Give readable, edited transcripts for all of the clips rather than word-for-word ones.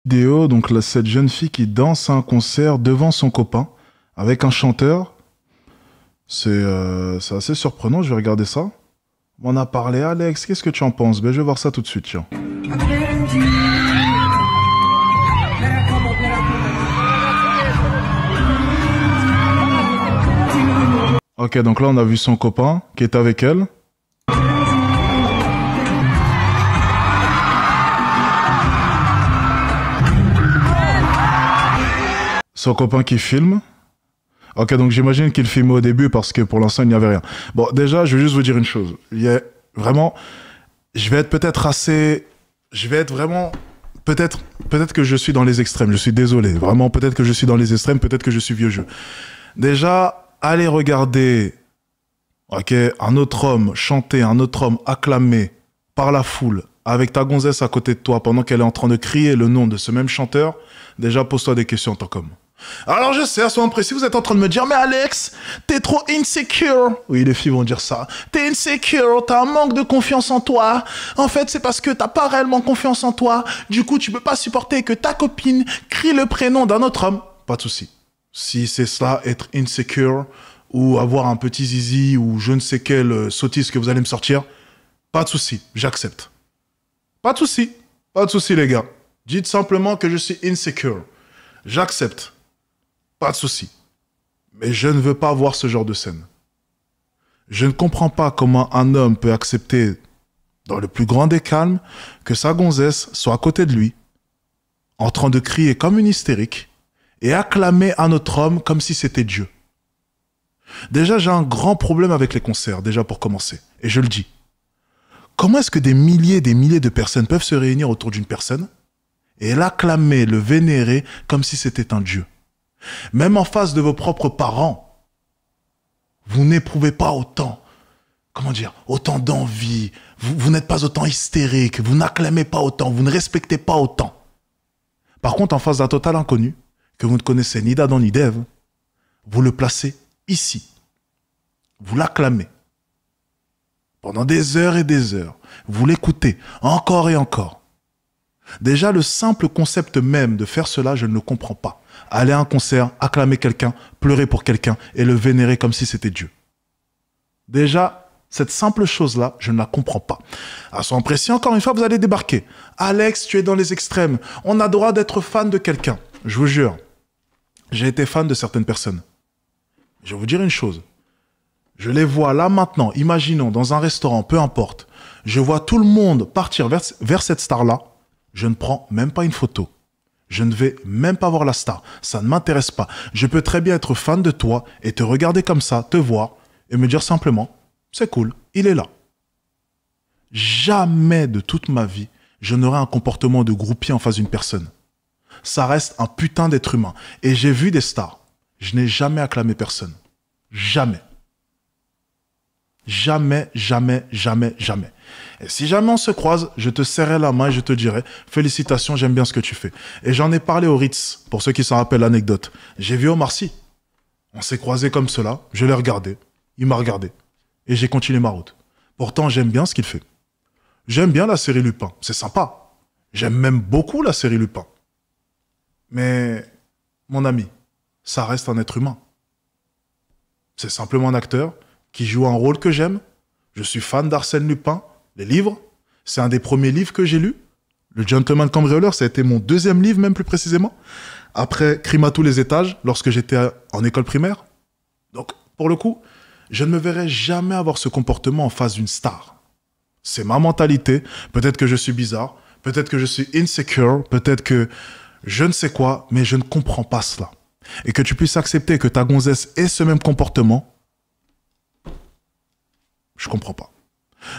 vidéo, donc là, cette jeune fille qui danse à un concert devant son copain avec un chanteur. C'est assez surprenant, je vais regarder ça. On en a parlé, Alex, qu'est-ce que tu en penses? Ben, je vais voir ça tout de suite, tiens. Ok, donc là on a vu son copain qui est avec elle. Son copain qui filme. Ok, donc j'imagine qu'il filmait au début parce que pour l'instant il n'y avait rien. Bon, déjà, je vais juste vous dire une chose. Il y a vraiment... Je vais être peut-être assez... Je vais être vraiment... Peut-être que je suis dans les extrêmes. Je suis désolé. Vraiment, peut-être que je suis dans les extrêmes. Peut-être que je suis vieux jeu. Déjà... Allez regarder un autre homme chanter, un autre homme acclamé par la foule, avec ta gonzesse à côté de toi, pendant qu'elle est en train de crier le nom de ce même chanteur, déjà pose-toi des questions en tant qu'homme. Alors je sais, à ce moment précis, vous êtes en train de me dire « Mais Alex, t'es trop insecure !» Oui, les filles vont dire ça. « T'es insecure, t'as un manque de confiance en toi. En fait, c'est parce que t'as pas réellement confiance en toi. Du coup, tu peux pas supporter que ta copine crie le prénom d'un autre homme. » Pas de souci. Si c'est cela, être insecure, ou avoir un petit zizi, ou je ne sais quelle sottise que vous allez me sortir, pas de souci, j'accepte. Pas de souci, les gars. Dites simplement que je suis insecure. J'accepte. Pas de souci. Mais je ne veux pas voir ce genre de scène. Je ne comprends pas comment un homme peut accepter, dans le plus grand des calmes, que sa gonzesse soit à côté de lui, en train de crier comme une hystérique, et acclamer un autre homme comme si c'était Dieu. Déjà, j'ai un grand problème avec les concerts, déjà pour commencer. Et je le dis. Comment est-ce que des milliers et des milliers de personnes peuvent se réunir autour d'une personne et l'acclamer, le vénérer comme si c'était un Dieu? Même en face de vos propres parents, vous n'éprouvez pas autant, autant d'envie, vous n'êtes pas autant hystérique, vous n'acclamez pas autant, vous ne respectez pas autant. Par contre, en face d'un total inconnu, que vous ne connaissez ni d'Adam ni d'Ève, vous le placez ici. Vous l'acclamez. Pendant des heures et des heures. Vous l'écoutez encore et encore. Déjà, le simple concept même de faire cela, je ne le comprends pas. Aller à un concert, acclamer quelqu'un, pleurer pour quelqu'un et le vénérer comme si c'était Dieu. Déjà, cette simple chose-là, je ne la comprends pas. À son précis, encore une fois, vous allez débarquer. Alex, tu es dans les extrêmes. On a le droit d'être fan de quelqu'un. Je vous jure. J'ai été fan de certaines personnes. Je vais vous dire une chose. Je les vois là maintenant, imaginons, dans un restaurant, peu importe. Je vois tout le monde partir vers cette star-là. Je ne prends même pas une photo. Je ne vais même pas voir la star. Ça ne m'intéresse pas. Je peux très bien être fan de toi et te regarder comme ça, te voir et me dire simplement, c'est cool, il est là. Jamais de toute ma vie, je n'aurai un comportement de groupie en face d'une personne. Ça reste un putain d'être humain. Et j'ai vu des stars. Je n'ai jamais acclamé personne. Jamais. Jamais, jamais, jamais, jamais. Et si jamais on se croise, je te serrerai la main et je te dirai « Félicitations, j'aime bien ce que tu fais ». Et j'en ai parlé au Ritz, pour ceux qui s'en rappellent l'anecdote. J'ai vu Omar Sy. On s'est croisés comme cela, je l'ai regardé, il m'a regardé. Et j'ai continué ma route. Pourtant, j'aime bien ce qu'il fait. J'aime bien la série Lupin, c'est sympa. J'aime même beaucoup la série Lupin. Mais, mon ami, ça reste un être humain. C'est simplement un acteur qui joue un rôle que j'aime. Je suis fan d'Arsène Lupin, les livres. C'est un des premiers livres que j'ai lus. Le Gentleman Cambrioleur, ça a été mon deuxième livre, même plus précisément. Après Crime à tous les étages, lorsque j'étais en école primaire. Donc, pour le coup, je ne me verrai jamais avoir ce comportement en face d'une star. C'est ma mentalité. Peut-être que je suis bizarre. Peut-être que je suis insecure. Peut-être que je ne sais quoi, mais je ne comprends pas cela. Et que tu puisses accepter que ta gonzesse ait ce même comportement, je comprends pas.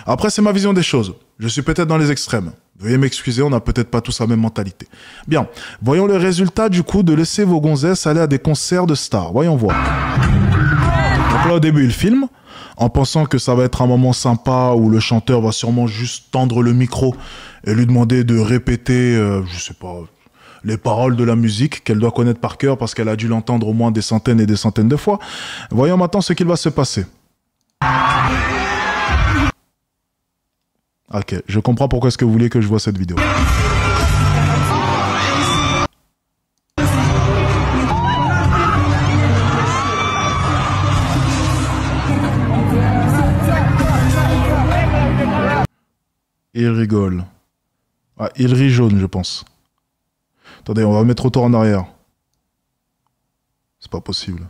Après, c'est ma vision des choses. Je suis peut-être dans les extrêmes. Veuillez m'excuser, on n'a peut-être pas tous la même mentalité. Bien, voyons le résultat du coup de laisser vos gonzesses aller à des concerts de stars. Voyons voir. Donc là, au début, il filme, en pensant que ça va être un moment sympa où le chanteur va sûrement juste tendre le micro et lui demander de répéter, je sais pas, les paroles de la musique qu'elle doit connaître par cœur parce qu'elle a dû l'entendre au moins des centaines et des centaines de fois. Voyons maintenant ce qu'il va se passer. Ok, je comprends pourquoi est-ce que vous vouliez que je voie cette vidéo. Il rigole. Ah, il rit jaune, je pense. Attendez, on va mettre retour en arrière. C'est pas possible.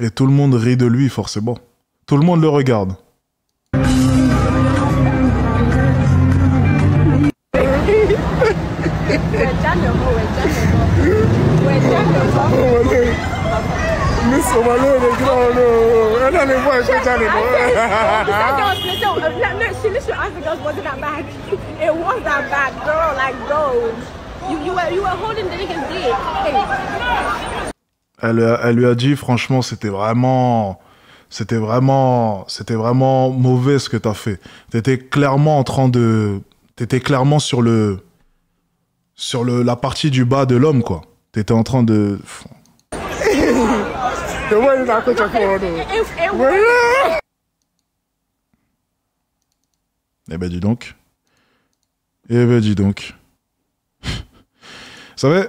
Et tout le monde rit de lui, forcément. Tout le monde le regarde. Elle lui a dit, franchement, c'était vraiment mauvais ce que t'as fait. T'étais clairement sur la partie du bas de l'homme, quoi. T'étais en train de... Eh ben, dis donc. Eh ben, dis donc. Vous savez,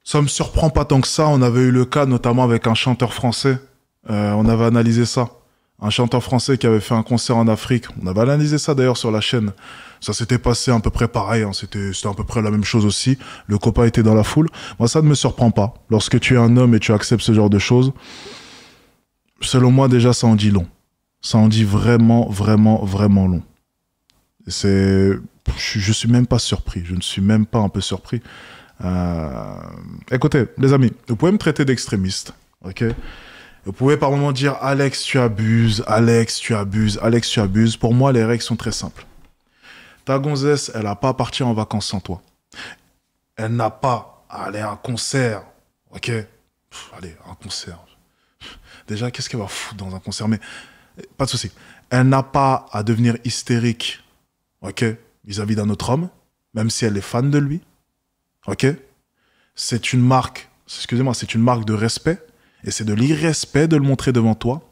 ça me surprend pas tant que ça. On avait eu le cas, notamment avec un chanteur français. On avait analysé ça. Un chanteur français qui avait fait un concert en Afrique. On avait analysé ça d'ailleurs sur la chaîne. Ça s'était passé à peu près pareil. Hein. C'était à peu près la même chose aussi. Le copain était dans la foule. Moi, ça ne me surprend pas. Lorsque tu es un homme et tu acceptes ce genre de choses, selon moi, déjà, ça en dit long. Ça en dit vraiment, vraiment, vraiment long. Je suis même pas surpris. Je ne suis même pas un peu surpris. Écoutez, les amis, vous pouvez me traiter d'extrémiste, ok? Vous pouvez par moments dire Alex, tu abuses, Alex, tu abuses, Alex, tu abuses. Pour moi, les règles sont très simples. Ta gonzesse, elle n'a pas à partir en vacances sans toi. Elle n'a pas à aller à un concert, ok? Allez, un concert. Déjà, qu'est-ce qu'elle va foutre dans un concert? Mais pas de souci. Elle n'a pas à devenir hystérique, ok? Vis-à-vis d'un autre homme, même si elle est fan de lui. Ok? C'est une marque, excusez-moi, c'est une marque de respect, et c'est de l'irrespect de le montrer devant toi.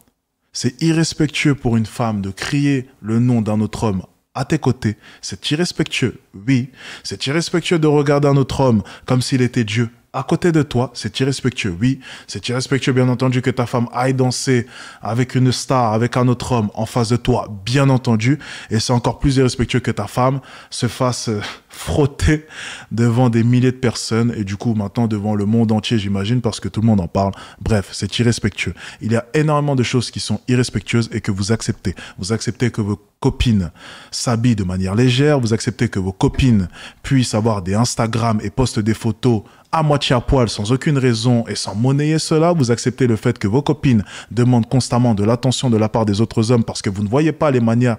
C'est irrespectueux pour une femme de crier le nom d'un autre homme à tes côtés. C'est irrespectueux, oui. C'est irrespectueux de regarder un autre homme comme s'il était Dieu à côté de toi. C'est irrespectueux, oui. C'est irrespectueux, bien entendu, que ta femme aille danser avec une star, avec un autre homme en face de toi, bien entendu. Et c'est encore plus irrespectueux que ta femme se fasse frotter devant des milliers de personnes et du coup maintenant devant le monde entier, j'imagine, parce que tout le monde en parle. Bref, c'est irrespectueux. Il y a énormément de choses qui sont irrespectueuses et que vous acceptez. Vous acceptez que vos copines s'habillent de manière légère, vous acceptez que vos copines puissent avoir des Instagram et postent des photos à moitié à poil, sans aucune raison et sans monnayer cela. Vous acceptez le fait que vos copines demandent constamment de l'attention de la part des autres hommes parce que vous ne voyez pas les manières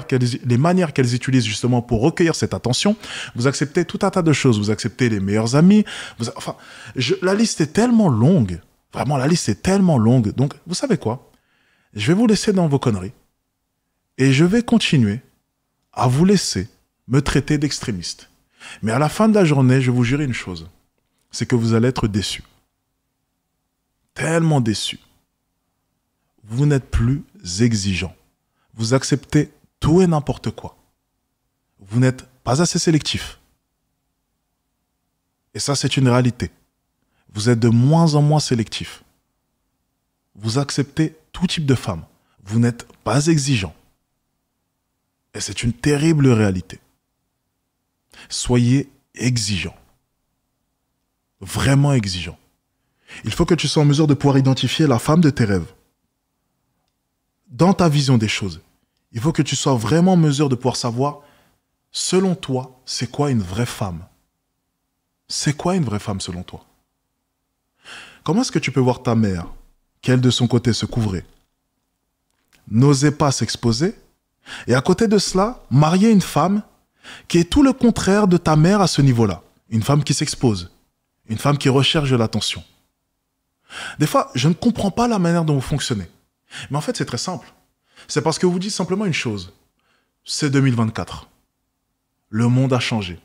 qu'elles utilisent justement pour recueillir cette attention. Vous acceptez tout un tas de choses. Vous acceptez les meilleurs amis. La liste est tellement longue. Vraiment, la liste est tellement longue. Donc, vous savez quoi? Je vais vous laisser dans vos conneries. Et je vais continuer à vous laisser me traiter d'extrémiste. Mais à la fin de la journée, je vais vous jurer une chose. C'est que vous allez être déçus. Tellement déçus. Vous n'êtes plus exigeant. Vous acceptez tout et n'importe quoi. Vous n'êtes pas assez sélectif. Et ça, c'est une réalité. Vous êtes de moins en moins sélectif. Vous acceptez tout type de femme. Vous n'êtes pas exigeant. Et c'est une terrible réalité. Soyez exigeant. Vraiment exigeant. Il faut que tu sois en mesure de pouvoir identifier la femme de tes rêves. Dans ta vision des choses, il faut que tu sois vraiment en mesure de pouvoir savoir, selon toi, c'est quoi une vraie femme? C'est quoi une vraie femme selon toi? Comment est-ce que tu peux voir ta mère, qu'elle de son côté se couvrait, n'osait pas s'exposer, et à côté de cela, marier une femme qui est tout le contraire de ta mère à ce niveau-là? Une femme qui s'expose. Une femme qui recherche de l'attention. Des fois, je ne comprends pas la manière dont vous fonctionnez. Mais en fait, c'est très simple. C'est parce que vous dites simplement une chose. C'est 2024. Le monde a changé.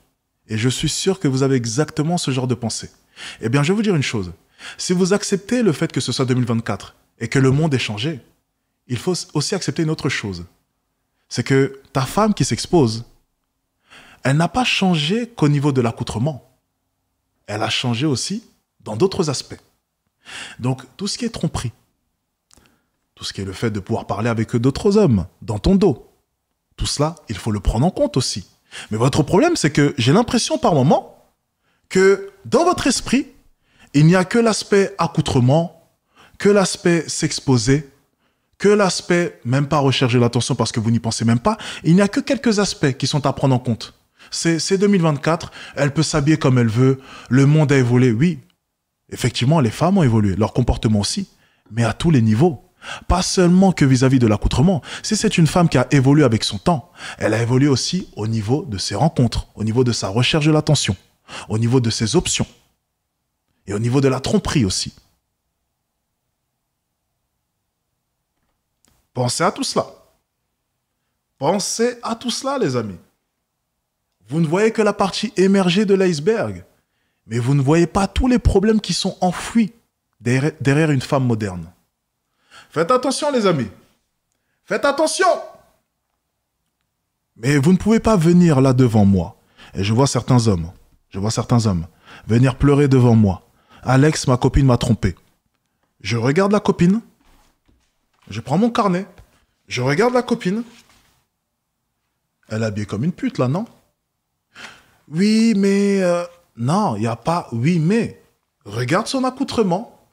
Et je suis sûr que vous avez exactement ce genre de pensée. Eh bien, je vais vous dire une chose. Si vous acceptez le fait que ce soit 2024 et que le monde ait changé, il faut aussi accepter une autre chose. C'est que ta femme qui s'expose, elle n'a pas changé qu'au niveau de l'accoutrement. Elle a changé aussi dans d'autres aspects. Donc, tout ce qui est tromperie, tout ce qui est le fait de pouvoir parler avec d'autres hommes dans ton dos, tout cela, il faut le prendre en compte aussi. Mais votre problème, c'est que j'ai l'impression par moment que dans votre esprit, il n'y a que l'aspect accoutrement, que l'aspect s'exposer, que l'aspect même pas rechercher l'attention parce que vous n'y pensez même pas. Il n'y a que quelques aspects qui sont à prendre en compte. C'est 2024, elle peut s'habiller comme elle veut, le monde a évolué, oui. Effectivement, les femmes ont évolué, leur comportement aussi, mais à tous les niveaux. Pas seulement que vis-à-vis de l'accoutrement. Si c'est une femme qui a évolué avec son temps, elle a évolué aussi au niveau de ses rencontres, au niveau de sa recherche de l'attention, au niveau de ses options et au niveau de la tromperie aussi. Pensez à tout cela. Pensez à tout cela, les amis. Vous ne voyez que la partie émergée de l'iceberg, mais vous ne voyez pas tous les problèmes qui sont enfouis derrière une femme moderne. Faites attention, les amis. Faites attention. Mais vous ne pouvez pas venir là devant moi. Et je vois certains hommes venir pleurer devant moi. Alex, ma copine m'a trompé. Je regarde la copine. Je prends mon carnet. Je regarde la copine. Elle est habillée comme une pute, là, non? Oui, mais... non, il n'y a pas oui, mais. Regarde son accoutrement.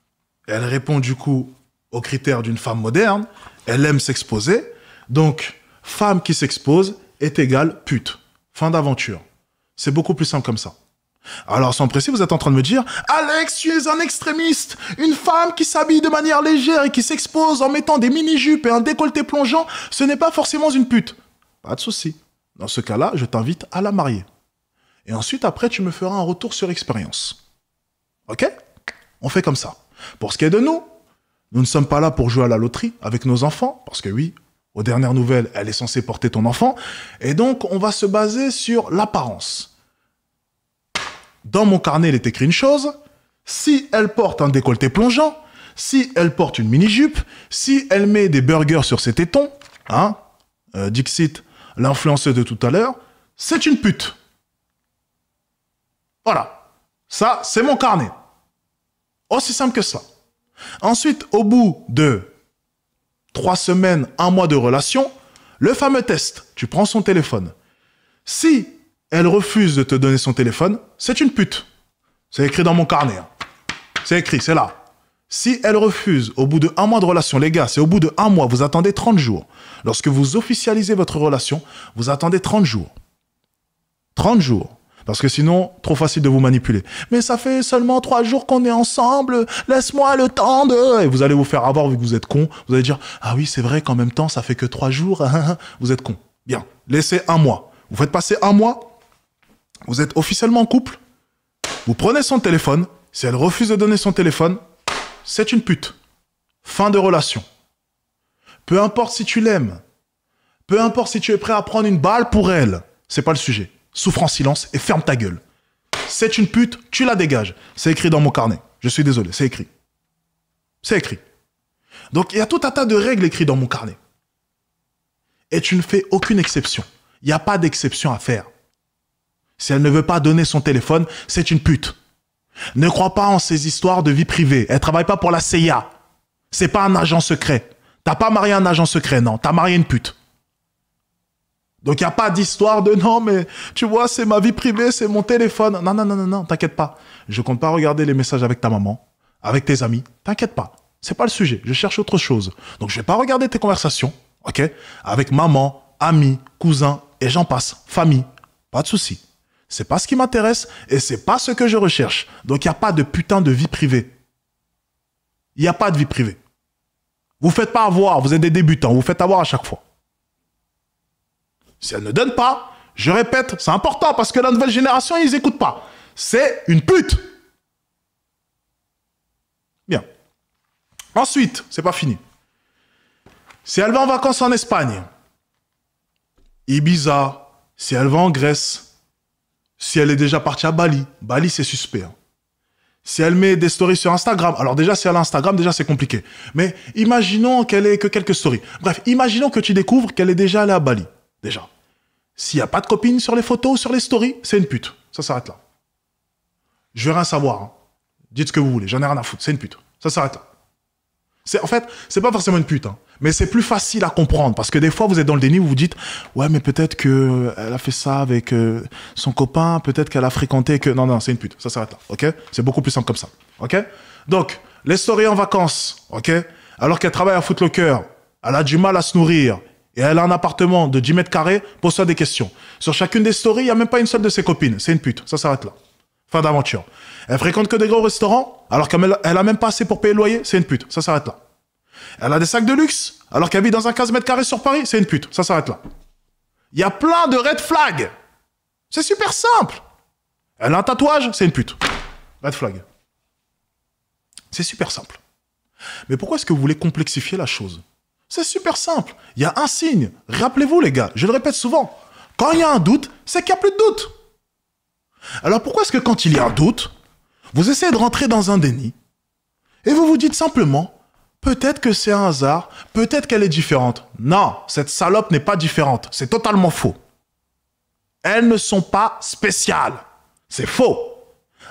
Elle répond du coup aux critères d'une femme moderne. Elle aime s'exposer. Donc, femme qui s'expose est égale pute. Fin d'aventure. C'est beaucoup plus simple comme ça. Alors, sans précis, vous êtes en train de me dire « Alex, tu es un extrémiste. Une femme qui s'habille de manière légère et qui s'expose en mettant des mini-jupes et un décolleté plongeant, ce n'est pas forcément une pute. » Pas de souci. Dans ce cas-là, je t'invite à la marier. Et ensuite, après, tu me feras un retour sur expérience. Ok? On fait comme ça. Pour ce qui est de nous, nous ne sommes pas là pour jouer à la loterie avec nos enfants, parce que oui, aux dernières nouvelles, elle est censée porter ton enfant, et donc on va se baser sur l'apparence. Dans mon carnet, il est écrit une chose, si elle porte un décolleté plongeant, si elle porte une mini-jupe, si elle met des burgers sur ses tétons, hein, Dixit, l'influenceuse de tout à l'heure, c'est une pute. Voilà. Ça, c'est mon carnet. Aussi simple que ça. Ensuite, au bout de 3 semaines, 1 mois de relation, le fameux test. Tu prends son téléphone. Si elle refuse de te donner son téléphone, c'est une pute. C'est écrit dans mon carnet. Hein. C'est écrit, c'est là. Si elle refuse, au bout de 1 mois de relation, les gars, c'est au bout de 1 mois, vous attendez 30 jours. Lorsque vous officialisez votre relation, vous attendez 30 jours. 30 jours. Parce que sinon, trop facile de vous manipuler. Mais ça fait seulement 3 jours qu'on est ensemble, laisse-moi le temps de... Et vous allez vous faire avoir vu que vous êtes con. Vous allez dire, ah oui, c'est vrai qu'en même temps, ça fait que 3 jours. Vous êtes con. Bien, laissez 1 mois. Vous faites passer 1 mois, vous êtes officiellement en couple, vous prenez son téléphone, si elle refuse de donner son téléphone, c'est une pute. Fin de relation. Peu importe si tu l'aimes, peu importe si tu es prêt à prendre une balle pour elle, c'est pas le sujet. Souffre en silence et ferme ta gueule. C'est une pute, tu la dégages. C'est écrit dans mon carnet. Je suis désolé, c'est écrit. C'est écrit. Donc, il y a tout un tas de règles écrites dans mon carnet. Et tu ne fais aucune exception. Il n'y a pas d'exception à faire. Si elle ne veut pas donner son téléphone, c'est une pute. Ne crois pas en ces histoires de vie privée. Elle ne travaille pas pour la CIA. C'est pas un agent secret. T'as pas marié un agent secret, non. T'as marié une pute. Donc, il n'y a pas d'histoire de non, mais tu vois, c'est ma vie privée, c'est mon téléphone. Non, non, non, non, non, t'inquiète pas. Je compte pas regarder les messages avec ta maman, avec tes amis. T'inquiète pas. C'est pas le sujet. Je cherche autre chose. Donc, je vais pas regarder tes conversations, ok? Avec maman, amis, cousins, et j'en passe. Famille. Pas de souci. C'est pas ce qui m'intéresse et c'est pas ce que je recherche. Donc, il n'y a pas de putain de vie privée. Il n'y a pas de vie privée. Vous faites pas avoir. Vous êtes des débutants. Vous faites avoir à chaque fois. Si elle ne donne pas, je répète, c'est important parce que la nouvelle génération, ils n'écoutent pas. C'est une pute. Bien. Ensuite, c'est pas fini. Si elle va en vacances en Espagne, Ibiza, si elle va en Grèce, Si elle est déjà partie à Bali, Bali c'est suspect. Hein. Si elle met des stories sur Instagram, alors déjà si elle a Instagram, déjà c'est compliqué. Mais imaginons qu'elle ait que quelques stories. Bref, imaginons que tu découvres qu'elle est déjà allée à Bali. Déjà. S'il n'y a pas de copine sur les photos, sur les stories, c'est une pute. Ça s'arrête là. Je veux rien savoir. Hein. Dites ce que vous voulez, j'en ai rien à foutre. C'est une pute. Ça s'arrête là. En fait, c'est pas forcément une pute, hein, mais c'est plus facile à comprendre parce que des fois vous êtes dans le déni, vous vous dites ouais mais peut-être que elle a fait ça avec son copain, peut-être qu'elle a fréquenté que non c'est une pute, ça s'arrête là, ok? C'est beaucoup plus simple comme ça, ok? Donc les stories en vacances, ok? Alors qu'elle travaille à Foot Locker, elle a du mal à se nourrir et elle a un appartement de 10 mètres carrés, pose-toi des questions. Sur chacune des stories, il y a même pas une seule de ses copines, c'est une pute, ça s'arrête là. Fin d'aventure. Elle fréquente que des gros restaurants, alors qu'elle a même pas assez pour payer le loyer, c'est une pute. Ça s'arrête là. Elle a des sacs de luxe, alors qu'elle vit dans un 15 mètres carrés sur Paris, c'est une pute. Ça s'arrête là. Il y a plein de red flags. C'est super simple. Elle a un tatouage, c'est une pute. Red flag. C'est super simple. Mais pourquoi est-ce que vous voulez complexifier la chose? C'est super simple. Il y a un signe. Rappelez-vous les gars, je le répète souvent. Quand il y a un doute, c'est qu'il n'y a plus de doute. Alors pourquoi est-ce que quand il y a un doute, vous essayez de rentrer dans un déni et vous vous dites simplement, peut-être que c'est un hasard, peut-être qu'elle est différente. Non, cette salope n'est pas différente, c'est totalement faux. Elles ne sont pas spéciales, c'est faux.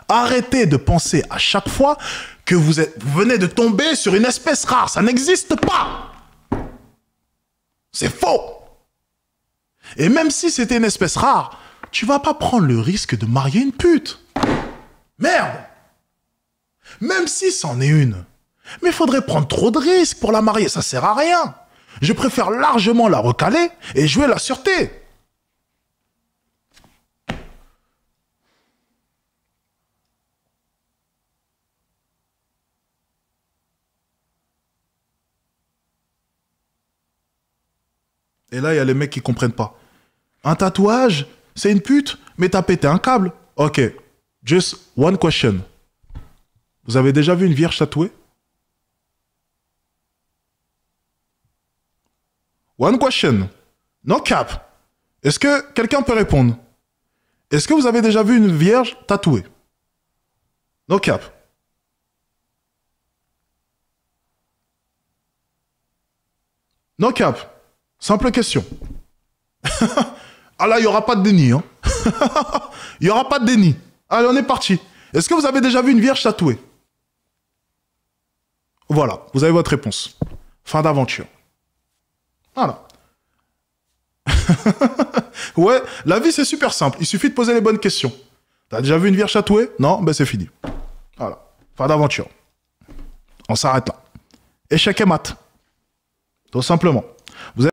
Arrêtez de penser à chaque fois que vous venez de tomber sur une espèce rare, ça n'existe pas. C'est faux. Et même si c'était une espèce rare, tu vas pas prendre le risque de marier une pute. Merde. Même si c'en est une. Mais il faudrait prendre trop de risques pour la marier, ça sert à rien. Je préfère largement la recaler et jouer la sûreté. Et là, il y a les mecs qui comprennent pas. Un tatouage, c'est une pute, mais t'as pété un câble. Ok, just one question. Vous avez déjà vu une vierge tatouée? One question. No cap. Est-ce que quelqu'un peut répondre? Est-ce que vous avez déjà vu une vierge tatouée? No cap. No cap. Simple question. Ah là, il n'y aura pas de déni. Hein. Il n'y aura pas de déni. Allez, on est parti. Est-ce que vous avez déjà vu une vierge tatouée? Voilà, vous avez votre réponse. Fin d'aventure. Voilà. Ouais, la vie c'est super simple. Il suffit de poser les bonnes questions. T'as déjà vu une vierge tatouée? Non? Ben c'est fini. Voilà. Fin d'aventure. On s'arrête là. Échec et mat. Tout simplement. Vous avez